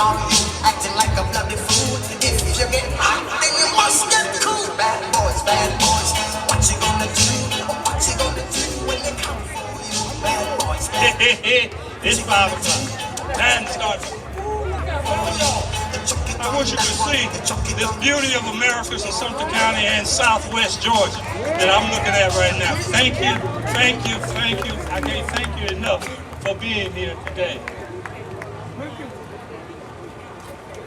saw you acting like a bloody fool. If you get hot, then you must get cool. Bad boys, what you gonna do? What you gonna do when they come for you? Bad boys, bad boys. It's 5 o'clock. Time to start. I wish you could see this beauty of Americus in Sumter County and Southwest Georgia that I'm looking at right now. Thank you, thank you, thank you. I can't thank you enough for being here today.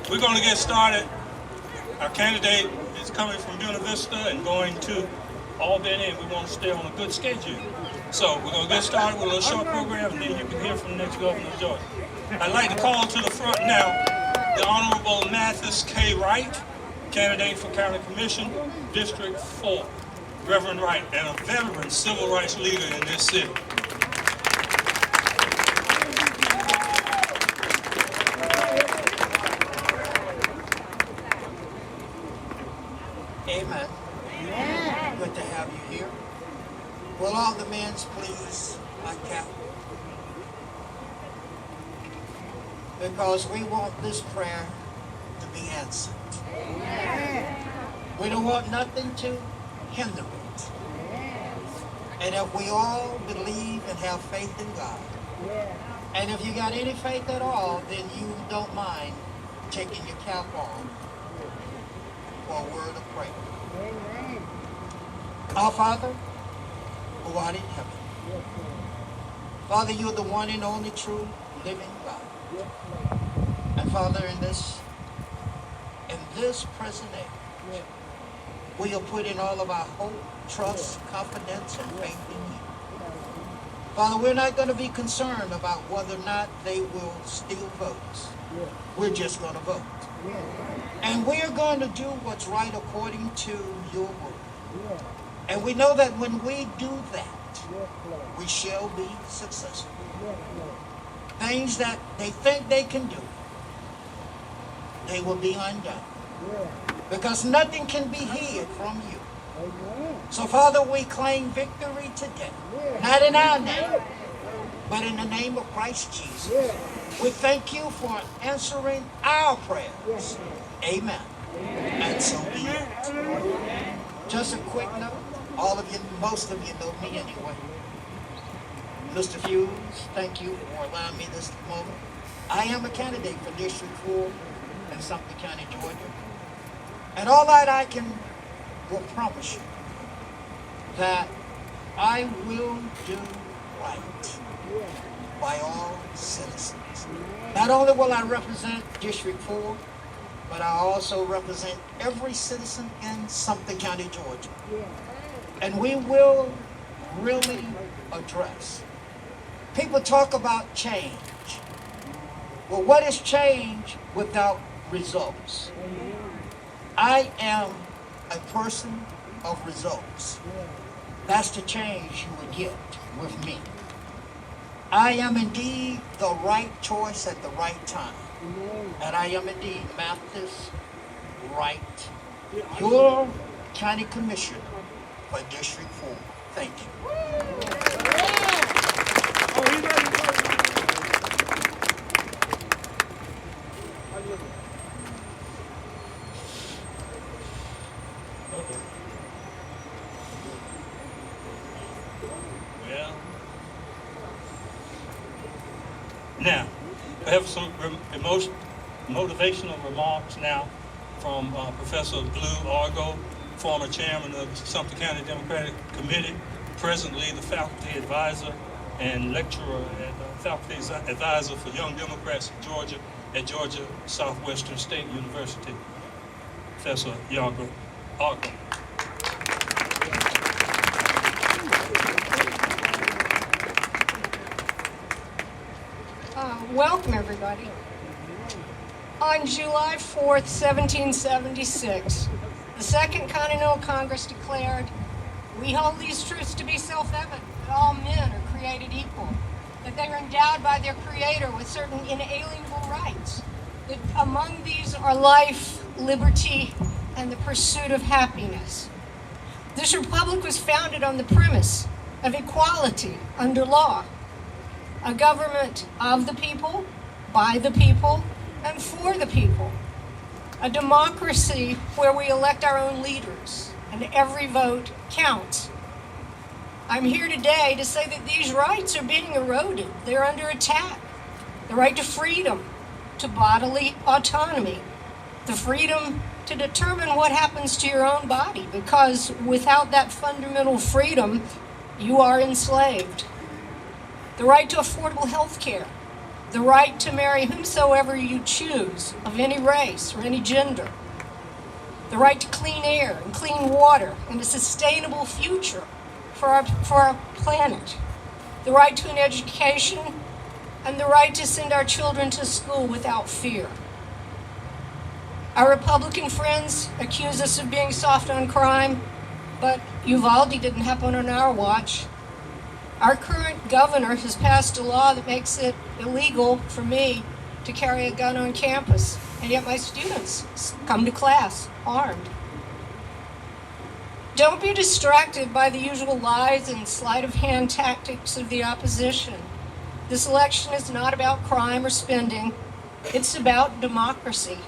We're going to get started. Our candidate is coming from Buena Vista and going to Albany, and we want to stay on a good schedule. So we're going to get started with a little short program, and then you can hear from the next governor of Georgia. I'd like to call to the front now the Honorable Mathis K. Wright, candidate for County Commission, District 4. Reverend Wright, and a veteran civil rights leader in this city. Amen. Amen. Good to have you here. Will all the men please uncap? Because we want this prayer to be answered. Amen. We don't want nothing to hinder it. And if we all believe and have faith in God, and if you got any faith at all, then you don't mind taking your cap on for a word of prayer. Amen. Our Father, who art in heaven. Father, you're the one and only true living God. And Father, in this present age, we are putting all of our hope, trust, confidence, and faith in you. Father, we're not going to be concerned about whether or not they will steal votes. We're just going to vote. And we're going to do what's right according to your word. And we know that when we do that, we shall be successful. Things that they think they can do, they will be undone. Because nothing can be hid from you. So, Father, we claim victory today. Not in our name, but in the name of Christ Jesus. We thank you for answering our prayers. Amen. And so be it. Just a quick note. All of you, most of you know me anyway. Mr. Hughes, thank you for allowing me this moment. I am a candidate for District 4 in Sumter County, Georgia. And all that I will promise you that I will do right by all citizens. Not only will I represent District 4, but I also represent every citizen in Sumter County, Georgia. And we will really address. People talk about change. Well, what is change without results? I am a person of results. That's the change you would get with me. I am indeed the right choice at the right time. And I am indeed Mathis Wright, your county commissioner for District 4. Thank you. Now, we have some motivational remarks now from Professor Blue Argo, former chairman of the Sumter County Democratic Committee, presently the faculty advisor and lecturer and faculty advisor for Young Democrats in Georgia at Georgia Southwestern State University. Professor Argo. Welcome, everybody. On July 4th, 1776, the Second Continental Congress declared, "We hold these truths to be self-evident, that all men are created equal, that they are endowed by their Creator with certain inalienable rights, that among these are life, liberty, and the pursuit of happiness. This republic was founded on the premise of equality under law, a government of the people, by the people, and for the people. A democracy where we elect our own leaders and every vote counts. I'm here today to say that these rights are being eroded. They're under attack. The right to freedom, to bodily autonomy, the freedom to determine what happens to your own body, because without that fundamental freedom, you are enslaved. The right to affordable health care, the right to marry whomsoever you choose, of any race or any gender, the right to clean air and clean water and a sustainable future for our planet, the right to an education, and the right to send our children to school without fear. Our Republican friends accuse us of being soft on crime, but Uvalde didn't happen on our watch. Our current governor has passed a law that makes it illegal for me to carry a gun on campus, and yet my students come to class armed. Don't be distracted by the usual lies and sleight of hand tactics of the opposition. This election is not about crime or spending. It's about democracy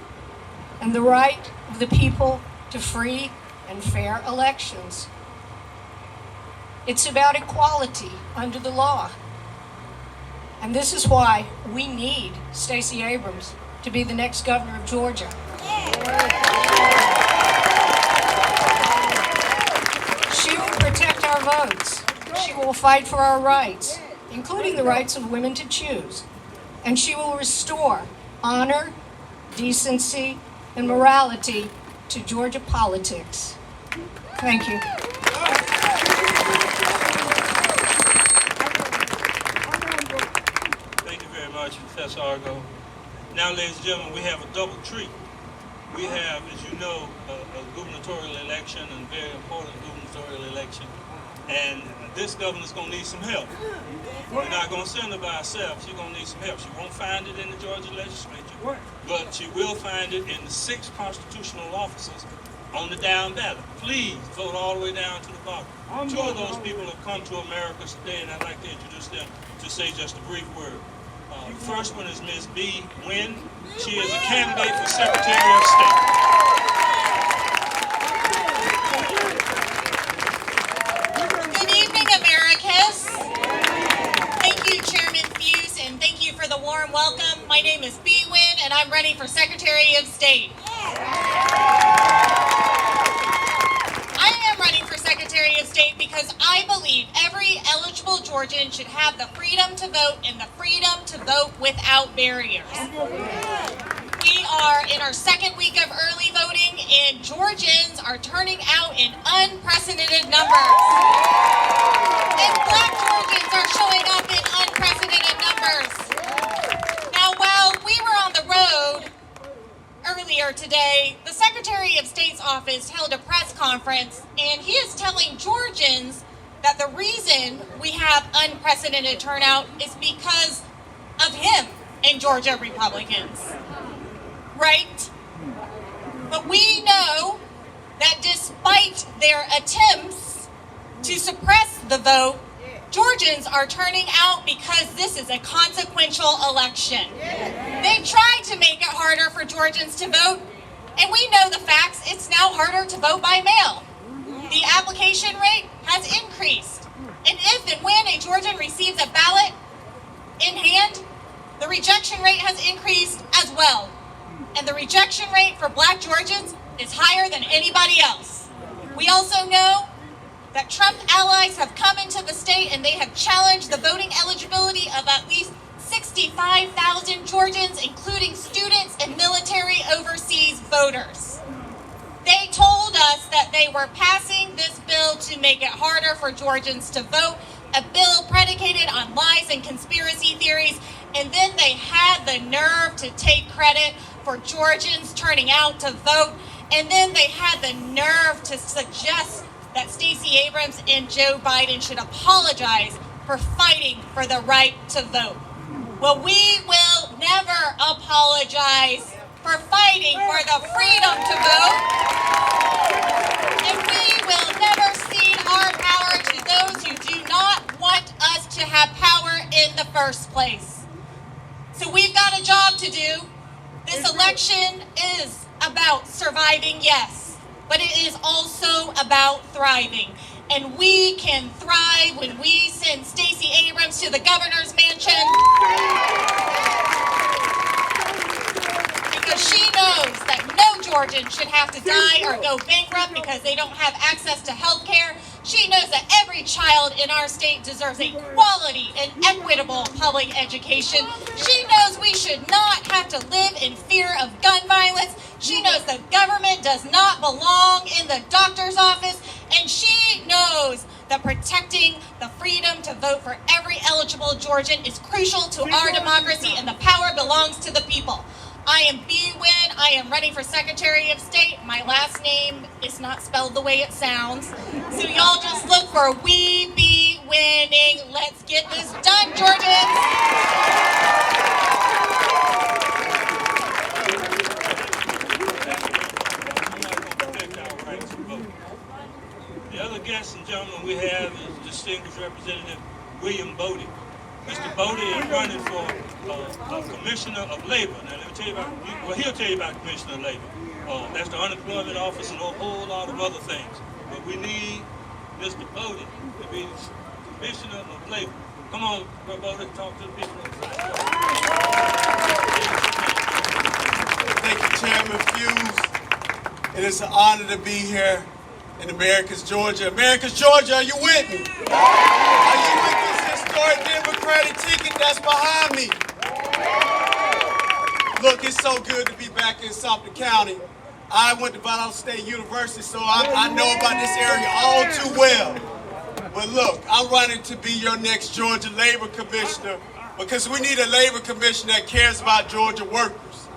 and the right of the people to free and fair elections. It's about equality under the law. And this is why we need Stacey Abrams to be the next governor of Georgia. She will protect our votes. She will fight for our rights, including the rights of women to choose. And she will restore honor, decency, and morality to Georgia politics. Thank you. Thank you very much, Professor Argo. Now, ladies and gentlemen, we have a double treat. We have, as you know, a gubernatorial election, and a very important gubernatorial election. And this governor's going to need some help. We're not going to send her by herself. She's going to need some help. She won't find it in the Georgia legislature, but she will find it in the 6 constitutional offices on the down ballot. Please vote all the way down to the bottom. 2 of those people have come to Americus today, and I'd like to introduce them to say just a brief word. The first one is Ms. B. Nguyen. She is a candidate for Secretary of State. Good evening, Americus. Thank you, Chairman Fuse, and thank you for the warm welcome. My name is B. Nguyen, and I'm running for Secretary of State. I am running for Secretary of State because I believe every eligible Georgian should have the freedom to vote and the freedom to vote without barriers. We are in our 2nd week of early voting, and Georgians are turning out in unprecedented numbers. And Black Georgians are showing up in unprecedented numbers. Now, while we were on the road earlier today, the Secretary of State's office held a press conference, and he is telling Georgians that the reason we have unprecedented turnout is because of him and Georgia Republicans. Right? But we know that despite their attempts to suppress the vote, Georgians are turning out because this is a consequential election. They tried to make it harder for Georgians to vote, and we know the facts. It's now harder to vote by mail. The application rate has increased. And if and when a Georgian receives a ballot in hand, the rejection rate has increased as well. And the rejection rate for Black Georgians is higher than anybody else. We also know that Trump allies have come into the state and they have challenged the voting eligibility of at least 65,000 Georgians, including students and military overseas voters. They told us that they were passing this bill to make it harder for Georgians to vote, a bill predicated on lies and conspiracy theories, and then they had the nerve to take credit for Georgians turning out to vote, and then they had the nerve to suggest that Stacey Abrams and Joe Biden should apologize for fighting for the right to vote. Well, we will never apologize for fighting for the freedom to vote, and we will never cede our power to those who do not want us to have power in the first place. So we've got a job to do. This election is about surviving, yes, but it is also about thriving. And we can thrive when we send Stacey Abrams to the governor's mansion, because she knows that no Georgian should have to die or go bankrupt because they don't have access to health care. She knows that every child in our state deserves a quality and equitable public education. She knows we should not have to live in fear of gun violence. She knows the government does not belong in the doctor's office. And she knows that protecting the freedom to vote for every eligible Georgian is crucial to our democracy, and the power belongs to the people. I am B. Wynn. I am running for Secretary of State. My last name is not spelled the way it sounds. So y'all just look for We Be Winning. Let's get this done, Georgians. The other guest and gentleman we have is distinguished Representative William Bodie. Mr. Bodie is running for Commissioner of Labor. Now, let me tell you about, well, he'll tell you about Commissioner of Labor. That's the unemployment office and a whole lot of other things. But we need Mr. Bodie to be Commissioner of Labor. Come on, Brother Bodie, talk to the people. Thank you, Chairman Hughes. It is an honor to be here in Americus, Georgia. Americus, Georgia, are you with me? Are you with this historic Democratic ticket that's behind me? Look, it's so good to be back in Sumter County. I went to Valdosta State University, so I know about this area all too well. But look, I'm running to be your next Georgia Labor Commissioner because we need a Labor Commissioner that cares about Georgia workers.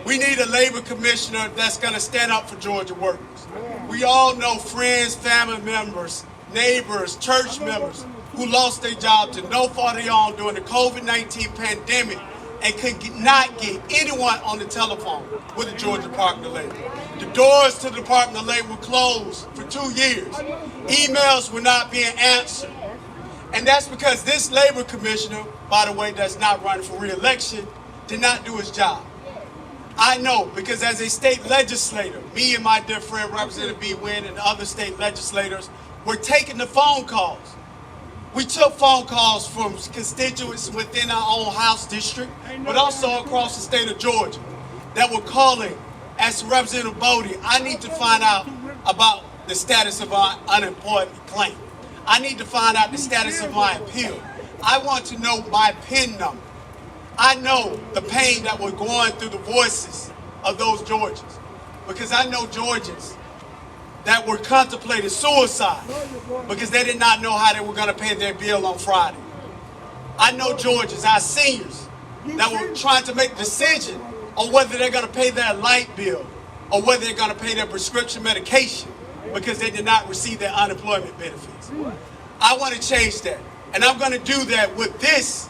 We need a Labor Commissioner that's going to stand up for Georgia workers. We all know friends, family members, neighbors, church members who lost their job to no fault of their own during the COVID-19 pandemic and could not get anyone on the telephone with the Georgia Department of Labor. The doors to the Department of Labor were closed for 2 years. Emails were not being answered. And that's because this Labor Commissioner, by the way, that's not running for re-election, did not do his job. I know, because as a state legislator, me and my dear friend Representative B. Wynn and other state legislators were taking the phone calls. We took phone calls from constituents within our own House district, but also across the state of Georgia that were calling, as Representative Bodie, I need to find out about the status of our unemployment claim. I need to find out the status of my appeal. I want to know my PIN number. I know the pain that was going through the voices of those Georgians, because I know Georgians that were contemplating suicide because they did not know how they were going to pay their bill on Friday. I know Georgians, our seniors, that were trying to make a decision on whether they're going to pay their light bill or whether they're going to pay their prescription medication because they did not receive their unemployment benefits. I want to change that, and I'm going to do that with this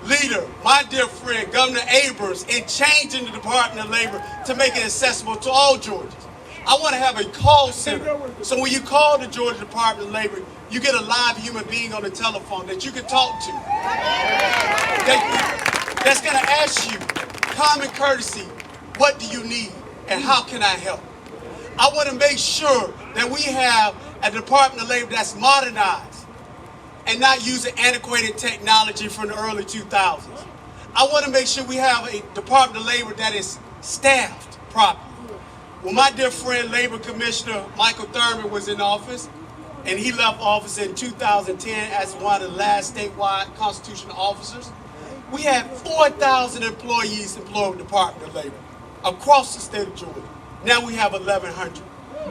leader, my dear friend, Governor Abrams, in changing the Department of Labor to make it accessible to all Georgians. I want to have a call center, so when you call the Georgia Department of Labor, you get a live human being on the telephone that you can talk to. That's going to ask you, common courtesy, what do you need and how can I help? I want to make sure that we have a Department of Labor that's modernized and not using antiquated technology from the early 2000s. I want to make sure we have a Department of Labor that is staffed properly. When my dear friend Labor Commissioner Michael Thurman was in office, and he left office in 2010 as one of the last statewide constitutional officers, we had 4,000 employees employed with the Department of Labor across the state of Georgia. Now we have 1,100.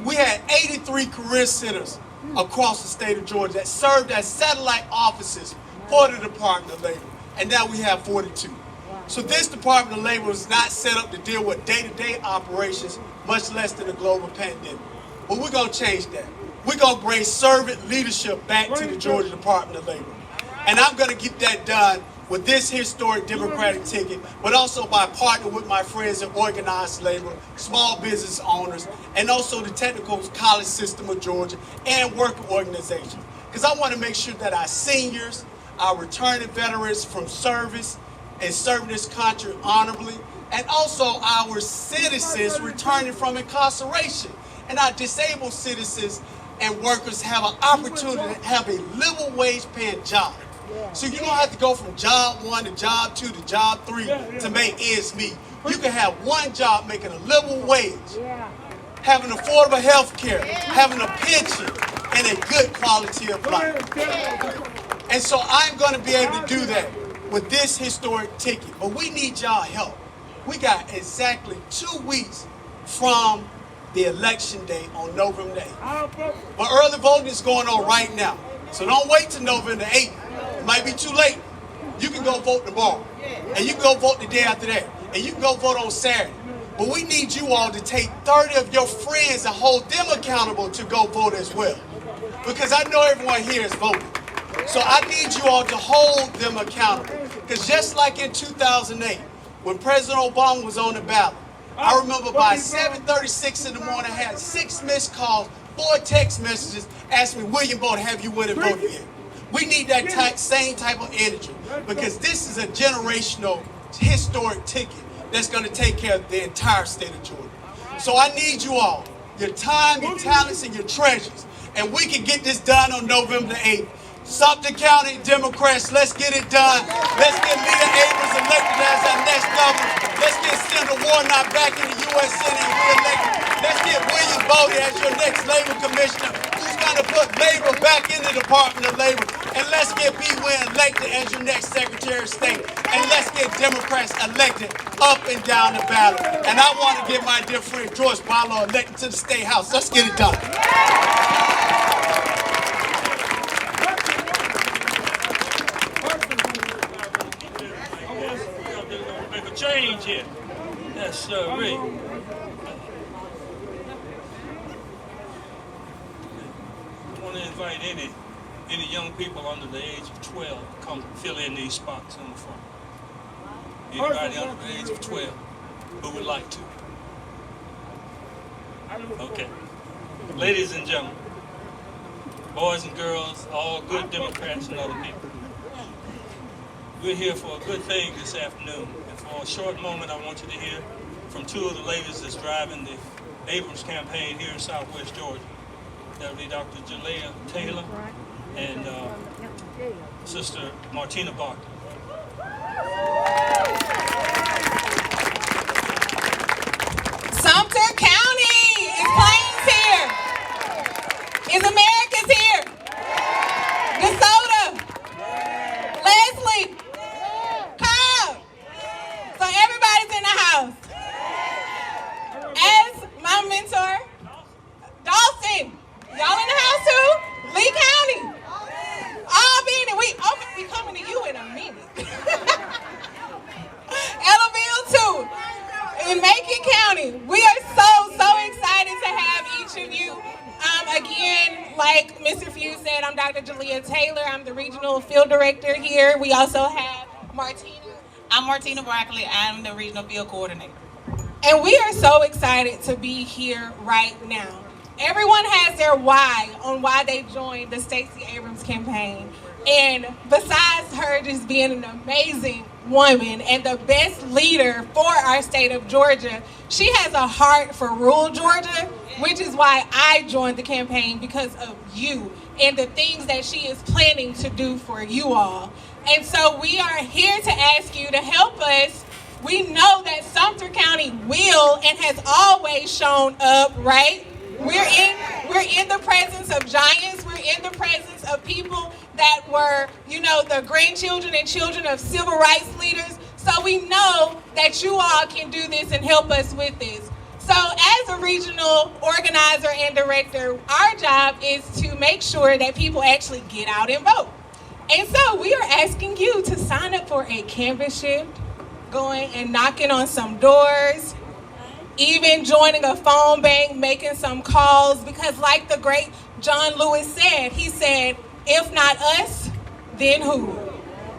We had 83 career centers across the state of Georgia that served as satellite offices for the Department of Labor, and now we have 42. So this Department of Labor is not set up to deal with day-to-day operations, much less than a global pandemic. But we're going to change that. We're going to bring servant leadership back to the Georgia Department of Labor. And I'm going to get that done with this historic Democratic ticket, but also by partnering with my friends in organized labor, small business owners, and also the technical college system of Georgia and worker organizations. Because I want to make sure that our seniors, our returning veterans from service and serving this country honorably, and also our citizens returning from incarceration. And our disabled citizens and workers have an opportunity to have a living wage paying job. So you don't have to go from job 1 to job 2 to job 3 to make ends meet. You can have one job making a living wage, having affordable health care, having a pension, and a good quality of life. And so I'm going to be able to do that with this historic ticket. But we need y'all help. We got exactly 2 weeks from the election day on November 8th. But early voting is going on right now. So don't wait till November 8th. It might be too late. You can go vote tomorrow. And you can go vote the day after that. And you can go vote on Saturday. But we need you all to take 30 of your friends and hold them accountable to go vote as well. Because I know everyone here is voting. So I need you all to hold them accountable. Because just like in 2008, when President Obama was on the ballot, I remember by 7:36 in the morning, I had 6 missed calls, 4 text messages asking me, William Bowden, have you went and voted yet? We need that same type of energy, because this is a generational, historic ticket that's going to take care of the entire state of Georgia. So I need you all, your time, your talents, and your treasures. And we can get this done on November 8th. Sumter County Democrats, let's get it done. Let's get Leader Abrams elected as our next governor. Let's get Senator Warnock back in the U.S. Senate and re-elected. Let's get William Bowden as your next labor commissioner, who's going to put labor back in the Department of Labor. And let's get B. Wynn elected as your next Secretary of State. And let's get Democrats elected up and down the ballot. And I want to get my dear friend George Barlow elected to the State House. Let's get it done. Change here. Yes, sir. Rick. I want to invite any young people under the age of 12 to come fill in these spots on the front. Anybody under the age of 12 who would like to? Okay. Ladies and gentlemen, boys and girls, all good Democrats and other people, we're here for a good thing this afternoon. For a short moment, I want you to hear from 2 of the ladies that's driving the Abrams campaign here in Southwest Georgia. That would be Dr. Jalea Taylor and Sister Martina Barker. Sumter County is Plains here. Is Americus here? DeSoto. Leslie. Cobb. So everybody's in the house. As my mentor, Dawson. Y'all in the house too? Lee County. All being it. We coming to you in a minute. Ellaville too. In Macon County. We are so excited to have each of you. Again, like Mr. Few said, I'm Dr. Jalea Taylor. I'm the regional field director here. We also have Martina. I'm Martina Broccoli. I'm the regional field coordinator. And we are so excited to be here right now. Everyone has their why on why they joined the Stacey Abrams campaign. And besides her just being an amazing woman and the best leader for our state of Georgia, she has a heart for rural Georgia, which is why I joined the campaign, because of you and the things that she is planning to do for you all. And so we are here to ask you to help us. We know that Sumter County will and has always shown up, right? We're in the presence of giants. We're in the presence of people that were, the grandchildren and children of civil rights leaders. So we know that you all can do this and help us with this. So as a regional organizer and director, our job is to make sure that people actually get out and vote. And so we are asking you to sign up for a canvas shift, going and knocking on some doors, even joining a phone bank, making some calls, because like the great John Lewis said, he said, if not us, then who?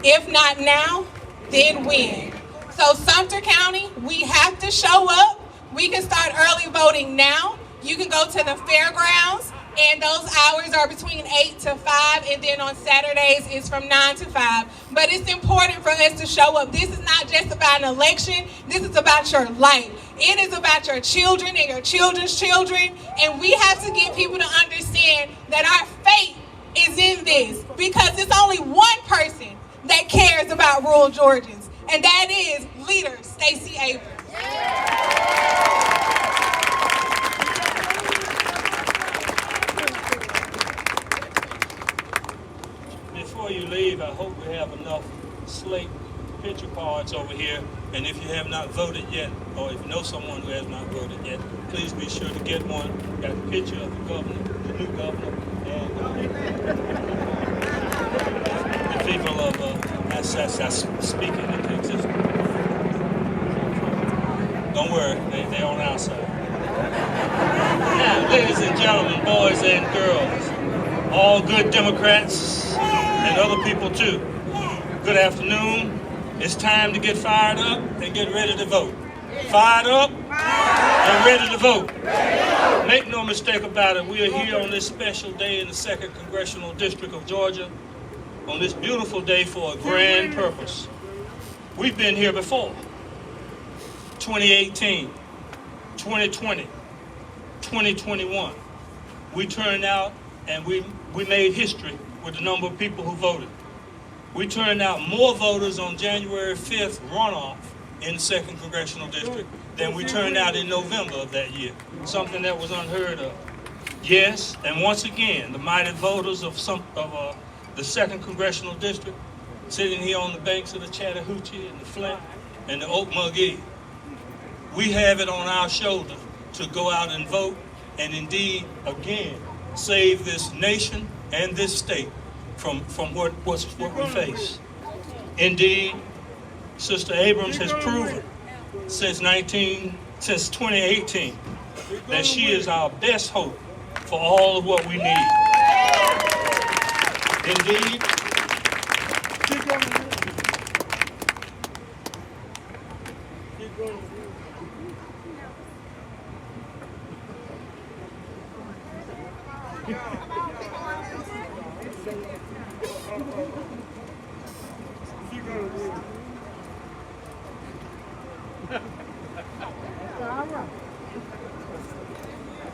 If not now, then when? So Sumter County, we have to show up. We can start early voting now. You can go to the fairgrounds. And those hours are between 8 to 5, and then on Saturdays it's from 9 to 5. But it's important for us to show up. This is not just about an election. This is about your life. It is about your children and your children's children. And we have to get people to understand that our fate is in this, because it's only one person that cares about rural Georgians, and that is leader Stacey Abrams. Before you leave, I hope we have enough slate picture cards over here. And if you have not voted yet, or if you know someone who has not voted yet, please be sure to get one. Got a picture of the governor, the new governor, and the people of that's speaking into existence. Don't worry, they're on our side. Now, ladies and gentlemen, boys and girls, all good Democrats and other people too, good afternoon. It's time to get fired up and get ready to vote. Fired up and ready to vote. Make no mistake about it, we are here on this special day in the 2nd Congressional District of Georgia, on this beautiful day for a grand purpose. We've been here before. 2018, 2020, 2021. We turned out and we made history with the number of people who voted. We turned out more voters on January 5th runoff in the 2nd Congressional District than we turned out in November of that year, something that was unheard of. Yes, and once again, the mighty voters of the 2nd Congressional District, sitting here on the banks of the Chattahoochee and the Flint and the Okmulgee, we have it on our shoulder to go out and vote and indeed, again, save this nation and this state from what we face. Indeed, Sister Abrams has proven since 2018 that she is our best hope for all of what we need. Indeed,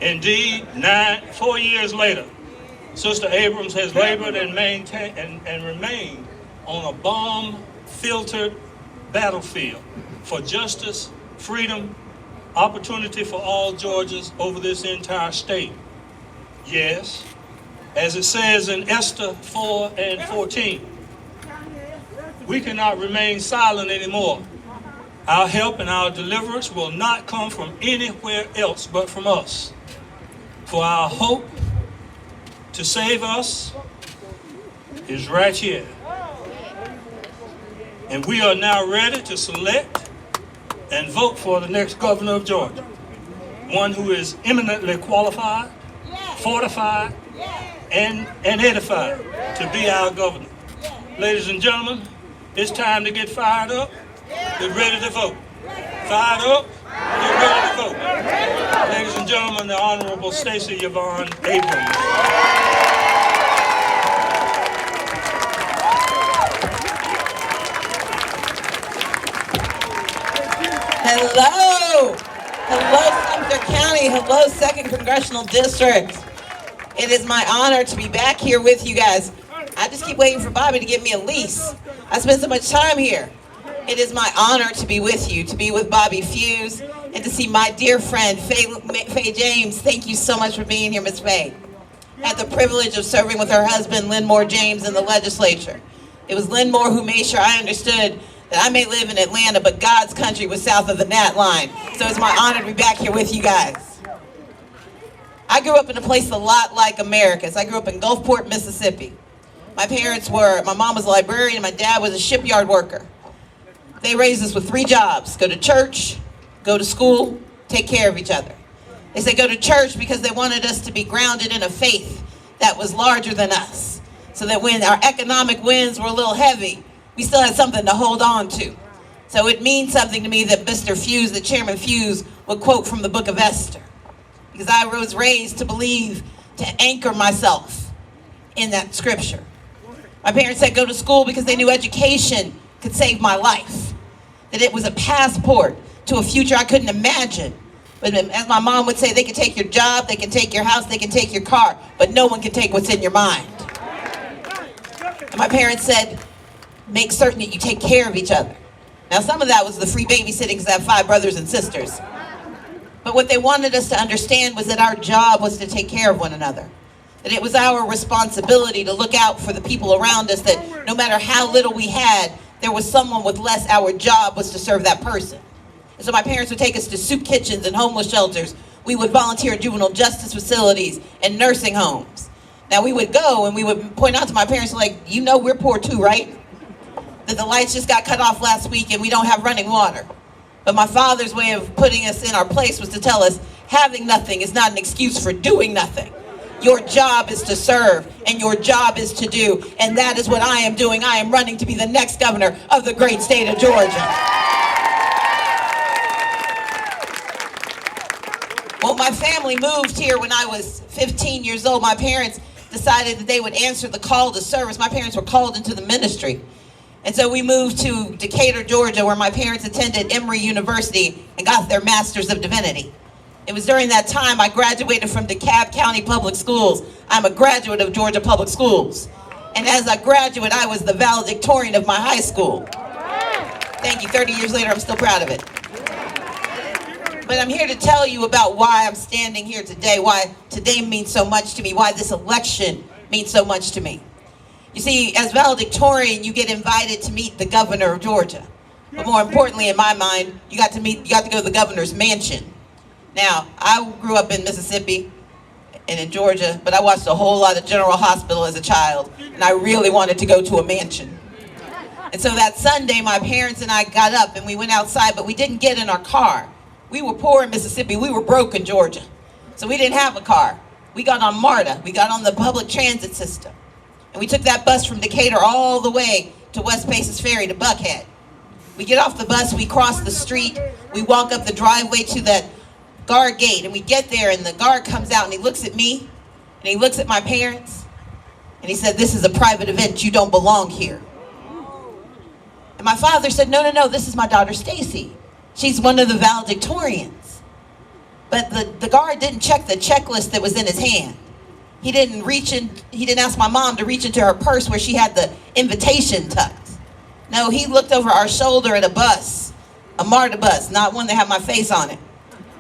Indeed, 4 years later, Sister Abrams has labored and maintained and remained on a bomb-filtered battlefield for justice, freedom, opportunity for all Georgians over this entire state. Yes, as it says in Esther 4:14, we cannot remain silent anymore. Our help and our deliverance will not come from anywhere else but from us. For our hope to save us is right here. And we are now ready to select and vote for the next governor of Georgia. One who is eminently qualified, fortified, and edified to be our governor. Ladies and gentlemen, it's time to get fired up, get ready to vote. Fired up, get ready to vote. Ladies and gentlemen, the Honorable Stacey Abrams. Hello. Hello, Sumter County. Hello, 2nd Congressional District. It is my honor to be back here with you guys. I just keep waiting for Bobby to give me a lease. I spend so much time here. It is my honor to be with you, to be with Bobby Fuse, and to see my dear friend, Faye James. Thank you so much for being here, Ms. Faye. I had the privilege of serving with her husband, Lynn Moore James, in the legislature. It was Lynn Moore who made sure I understood that I may live in Atlanta, but God's country was south of the Nat line. So it's my honor to be back here with you guys. I grew up in a place a lot like Americus. I grew up in Gulfport, Mississippi. My mom was a librarian and my dad was a shipyard worker. They raised us with 3 jobs: go to church, go to school, take care of each other. They said go to church because they wanted us to be grounded in a faith that was larger than us, so that when our economic winds were a little heavy, we still had something to hold on to. So it means something to me that Mr. Fuse, that Chairman Fuse, would quote from the book of Esther. Because I was raised to believe to anchor myself in that scripture. My parents said go to school because they knew education could save my life, that it was a passport to a future I couldn't imagine. But as my mom would say, they can take your job, they can take your house, they can take your car, but no one can take what's in your mind. And my parents said, make certain that you take care of each other. Now, some of that was the free babysitting because I have 5 brothers and sisters. But what they wanted us to understand was that our job was to take care of one another. That it was our responsibility to look out for the people around us, that no matter how little we had, there was someone with less. Our job was to serve that person. And so my parents would take us to soup kitchens and homeless shelters. We would volunteer in juvenile justice facilities and nursing homes. Now we would go and we would point out to my parents, like, you know we're poor too, right? That the lights just got cut off last week and we don't have running water. But my father's way of putting us in our place was to tell us having nothing is not an excuse for doing nothing. Your job is to serve and your job is to do. And that is what I am doing. I am running to be the next governor of the great state of Georgia. Well, my family moved here when I was 15 years old. My parents decided that they would answer the call to service. My parents were called into the ministry. And so we moved to Decatur, Georgia, where my parents attended Emory University and got their Masters of Divinity. It was during that time I graduated from DeKalb County Public Schools. I'm a graduate of Georgia Public Schools. And as a graduate, I was the valedictorian of my high school. Thank you. 30 years later, I'm still proud of it. But I'm here to tell you about why I'm standing here today, why today means so much to me, why this election means so much to me. You see, as valedictorian, you get invited to meet the governor of Georgia. But more importantly, in my mind, you got to go to the governor's mansion. Now, I grew up in Mississippi and in Georgia, but I watched a whole lot of General Hospital as a child, and I really wanted to go to a mansion. And so that Sunday, my parents and I got up and we went outside, but we didn't get in our car. We were poor in Mississippi. We were broke in Georgia. So we didn't have a car. We got on MARTA. We got on the public transit system. And we took that bus from Decatur all the way to West Paces Ferry to Buckhead. We get off the bus, we cross the street, we walk up the driveway to that guard gate, and we get there and the guard comes out and he looks at me and he looks at my parents and he said, "This is a private event, you don't belong here." And my father said, no, this is my daughter Stacey. She's one of the valedictorians. But the guard didn't check the checklist that was in his hand. He didn't ask my mom to reach into her purse where she had the invitation tucked. No, he looked over our shoulder at a bus, a MARTA bus, not one that had my face on it.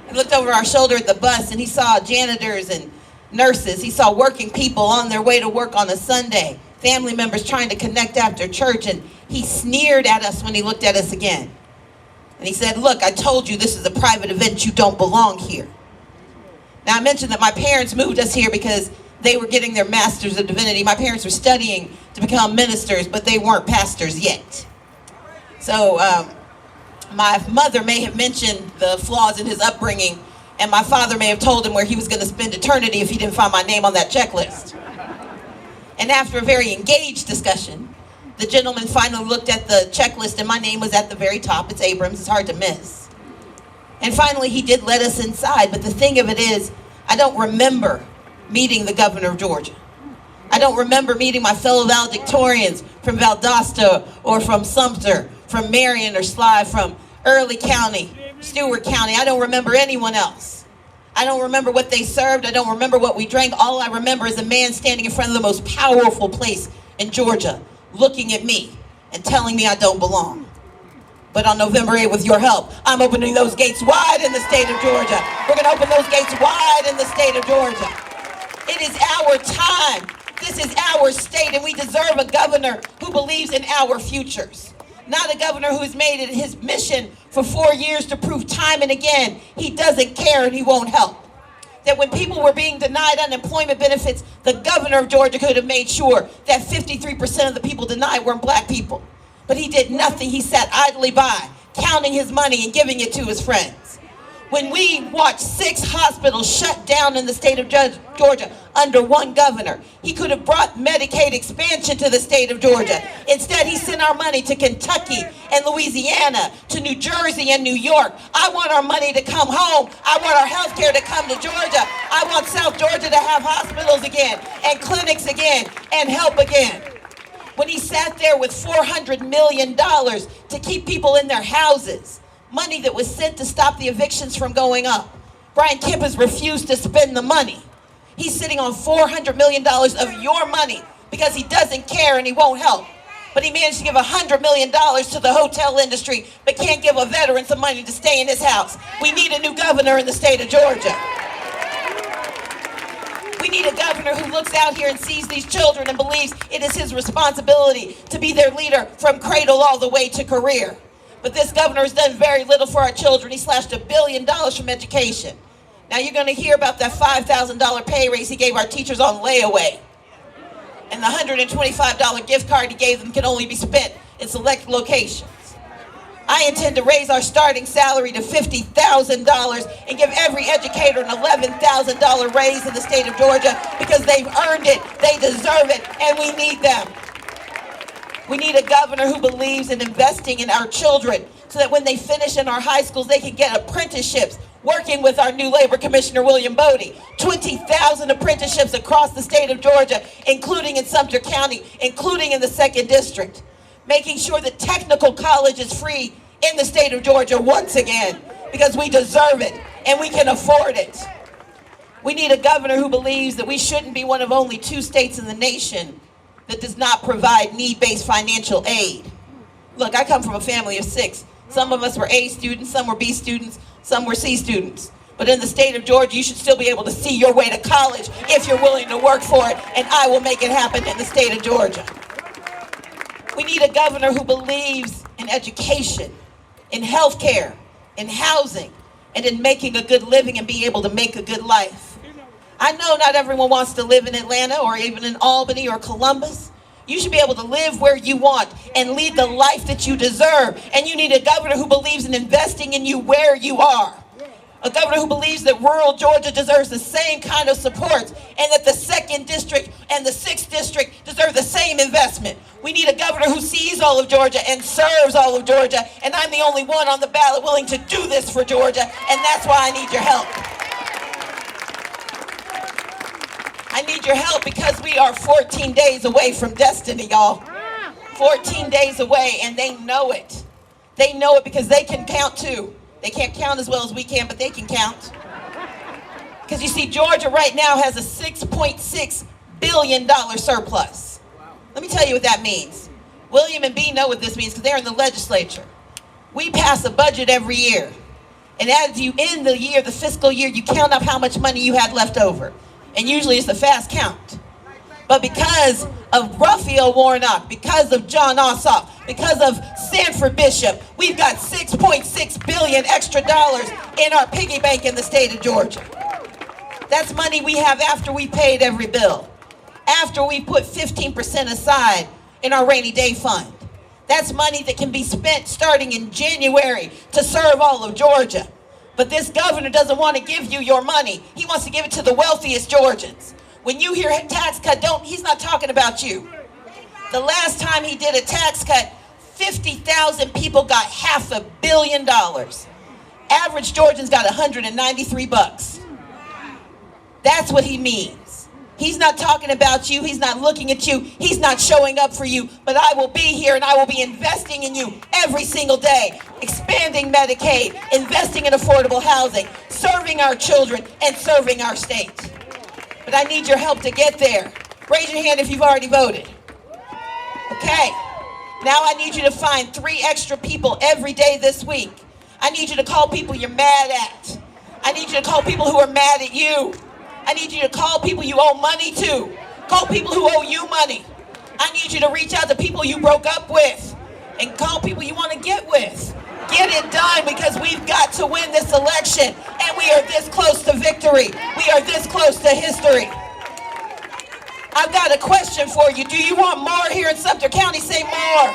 He looked over our shoulder at the bus and he saw janitors and nurses. He saw working people on their way to work on a Sunday, family members trying to connect after church, and he sneered at us when he looked at us again. And he said, "Look, I told you this is a private event. You don't belong here." Now, I mentioned that my parents moved us here because they were getting their Masters of Divinity. My parents were studying to become ministers, but they weren't pastors yet. So my mother may have mentioned the flaws in his upbringing, and my father may have told him where he was going to spend eternity if he didn't find my name on that checklist. And after a very engaged discussion, the gentleman finally looked at the checklist, and my name was at the very top. It's Abrams. It's hard to miss. And finally, he did let us inside. But the thing of it is, I don't remember meeting the governor of Georgia. I don't remember meeting my fellow valedictorians from Valdosta or from Sumter, from Marion or Sly, from Early County, Stewart County. I don't remember anyone else. I don't remember what they served. I don't remember what we drank. All I remember is a man standing in front of the most powerful place in Georgia, looking at me and telling me I don't belong. But on November 8th, with your help, I'm opening those gates wide in the state of Georgia. We're going to open those gates wide in the state of Georgia. It is our time. This is our state, and we deserve a governor who believes in our futures. Not a governor who has made it his mission for 4 years to prove time and again he doesn't care and he won't help. That when people were being denied unemployment benefits, the governor of Georgia could have made sure that 53% of the people denied weren't black people. But he did nothing. He sat idly by, counting his money and giving it to his friends. When we watched 6 hospitals shut down in the state of Georgia under one governor. He could have brought Medicaid expansion to the state of Georgia. Instead, he sent our money to Kentucky and Louisiana, to New Jersey and New York. I want our money to come home. I want our health care to come to Georgia. I want South Georgia to have hospitals again, and clinics again, and help again. When he sat there with $400 million to keep people in their houses, money that was sent to stop the evictions from going up. Brian Kemp has refused to spend the money. He's sitting on $400 million of your money because he doesn't care and he won't help. But he managed to give $100 million to the hotel industry, but can't give a veteran some money to stay in his house. We need a new governor in the state of Georgia. We need a governor who looks out here and sees these children and believes it is his responsibility to be their leader from cradle all the way to career. But this governor has done very little for our children. He slashed $1 billion from education. Now you're going to hear about that $5,000 pay raise he gave our teachers on layaway. And the $125 gift card he gave them can only be spent in select locations. I intend to raise our starting salary to $50,000 and give every educator an $11,000 raise in the state of Georgia because they've earned it, they deserve it, and we need them. We need a governor who believes in investing in our children so that when they finish in our high schools, they can get apprenticeships, working with our new labor commissioner, William Bodie. 20,000 apprenticeships across the state of Georgia, including in Sumter County, including in the 2nd District. Making sure that technical college is free in the state of Georgia once again, because we deserve it and we can afford it. We need a governor who believes that we shouldn't be one of only 2 states in the nation that does not provide need-based financial aid. Look, I come from a family of 6. Some of us were A students, some were B students, some were C students. But in the state of Georgia, you should still be able to see your way to college if you're willing to work for it, and I will make it happen in the state of Georgia. We need a governor who believes in education, in health care, in housing, and in making a good living and being able to make a good life. I know not everyone wants to live in Atlanta or even in Albany or Columbus. You should be able to live where you want and lead the life that you deserve. And you need a governor who believes in investing in you where you are. A governor who believes that rural Georgia deserves the same kind of support and that the 2nd District and the 6th District deserve the same investment. We need a governor who sees all of Georgia and serves all of Georgia. And I'm the only one on the ballot willing to do this for Georgia. And that's why I need your help. I need your help because we are 14 days away from destiny, y'all. 14 days away, and they know it. They know it because they can count too. They can't count as well as we can, but they can count. Because you see, Georgia right now has a $6.6 billion surplus. Let me tell you what that means. William and B know what this means because they're in the legislature. We pass a budget every year. And as you end the year, the fiscal year, you count up how much money you had left over. And usually it's a fast count. But because of Raphael Warnock, because of John Ossoff, because of Sanford Bishop, we've got $6.6 billion extra dollars in our piggy bank in the state of Georgia. That's money we have after we paid every bill, after we put 15% aside in our rainy day fund. That's money that can be spent starting in January to serve all of Georgia. But this governor doesn't want to give you your money. He wants to give it to the wealthiest Georgians. When you hear tax cut, he's not talking about you. The last time he did a tax cut, 50,000 people got $500 million. Average Georgians got $193. That's what he means. He's not talking about you. He's not looking at you. He's not showing up for you. But I will be here and I will be investing in you every single day. Expanding Medicaid, investing in affordable housing, serving our children, and serving our state. But I need your help to get there. Raise your hand if you've already voted. Okay. Now I need you to find 3 extra people every day this week. I need you to call people you're mad at. I need you to call people who are mad at you. I need you to call people you owe money to. Call people who owe you money. I need you to reach out to people you broke up with and call people you want to get with. Get it done because we've got to win this election and we are this close to victory. We are this close to history. I've got a question for you. Do you want more here in Sumter County? Say more.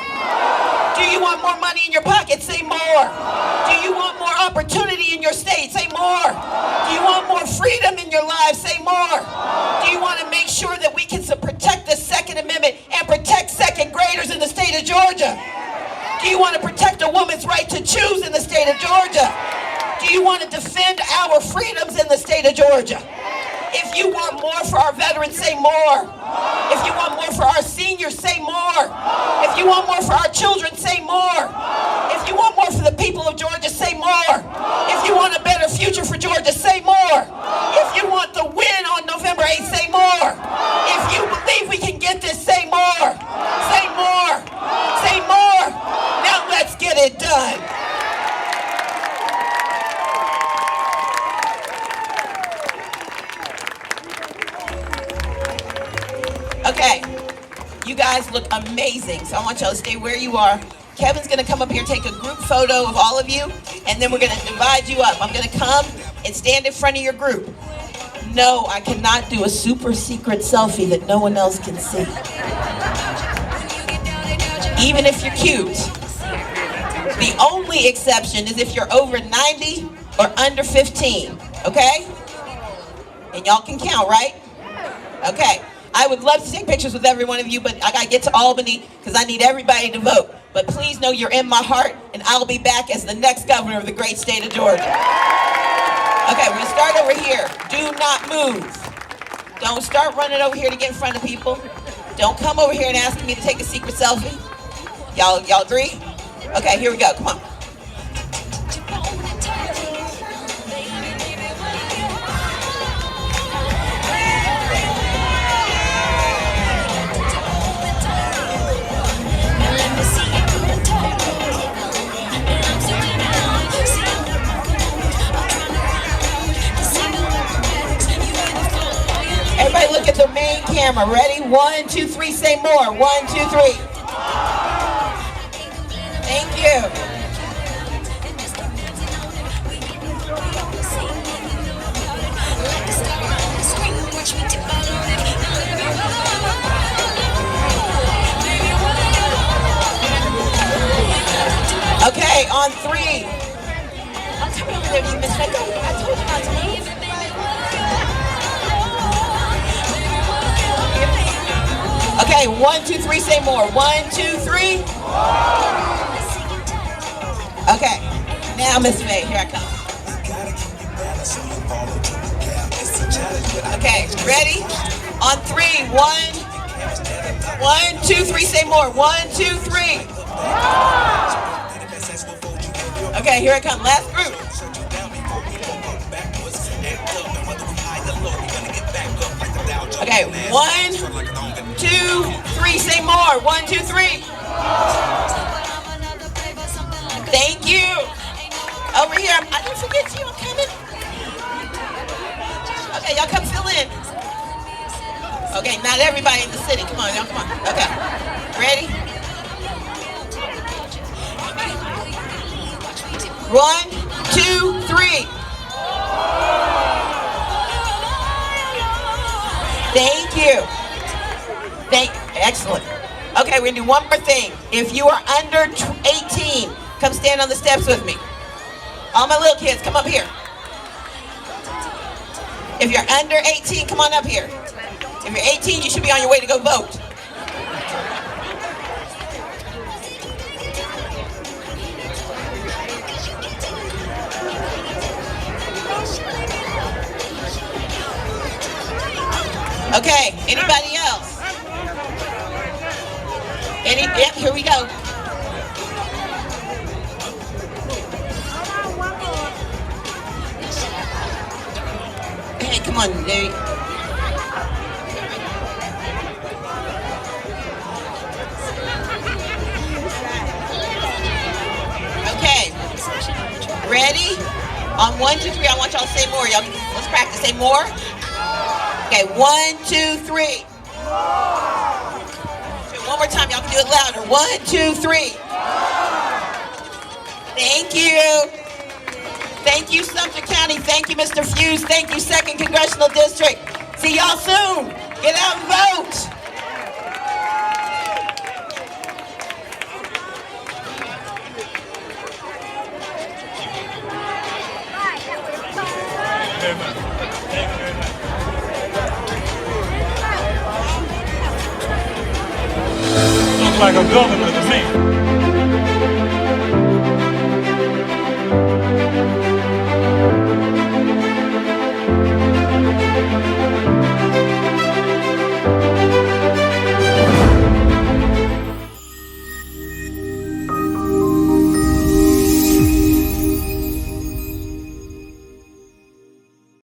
Do you want more money in your pocket? Say more. Do you want more opportunity in your state? Say more. freedom in your lives? Say more. Do you want to make sure that we can protect the Second Amendment and protect second graders in the state of Georgia? Do you want to protect a woman's right to choose in the state of Georgia? Do you want to defend our freedoms in the state of Georgia? If you want more for our veterans, say more. If you want more for our seniors, say more. If you want more for our children, say more. If you want more for the people of Georgia, say more. If you want a better future for Georgia, say more. If you want the win on November 8th, say more. If you believe we can get this, say more. Say more. Say more. Now let's get it done. Okay, you guys look amazing, so I want y'all to stay where you are. Kevin's gonna come up here, take a group photo of all of you, and then we're gonna divide you up. I'm gonna come and stand in front of your group. No, I cannot do a super secret selfie that no one else can see. Even if you're cute. The only exception is if you're over 90 or under 15, okay? And y'all can count, right? Okay. I would love to take pictures with every one of you, but I gotta get to Albany because I need everybody to vote. But please know you're in my heart, and I'll be back as the next governor of the great state of Georgia. Okay, we're gonna start over here. Do not move. Don't start running over here to get in front of people. Don't come over here and ask me to take a secret selfie. Y'all agree? Okay, here we go. Come on. Everybody look at the main camera. Ready? 1, 2, 3, say more. 1, 2, 3. Thank you. Okay, on 3. I'm coming over there to you, Miss Rebecca. I told you not to move. Okay, 1, 2, 3, say more. 1, 2, 3. Okay, now Miss Faye, here I come. Okay, ready? On 3, 1, 2, 3, say more. 1, 2, 3. Okay, here I come. Last group. Okay, 1, 2, 3, say more. 1, 2, 3. Thank you. Over here, I didn't forget you. I'm coming. Okay, y'all come fill in. Okay, not everybody in the city. Come on, y'all, come on. Okay, ready? 1, 2, 3. Thank you. Excellent. Okay, we're gonna do one more thing. If you are under 18, come stand on the steps with me. All my little kids, come up here. If you're under 18, come on up here. If you're 18, you should be on your way to go vote. Okay, anybody else? Yep, here we go. Hey, come on, there. Okay, ready? On 1, 2, 3, I want y'all to say more. Y'all, let's practice. Say more. Okay, 1, 2, 3. One more time, y'all can do it louder. 1, 2, 3. Thank you. Thank you, Sumter County. Thank you, Mr. Fuse. Thank you, 2nd Congressional District. See y'all soon. Get out and vote. Thank you. like a governor to me.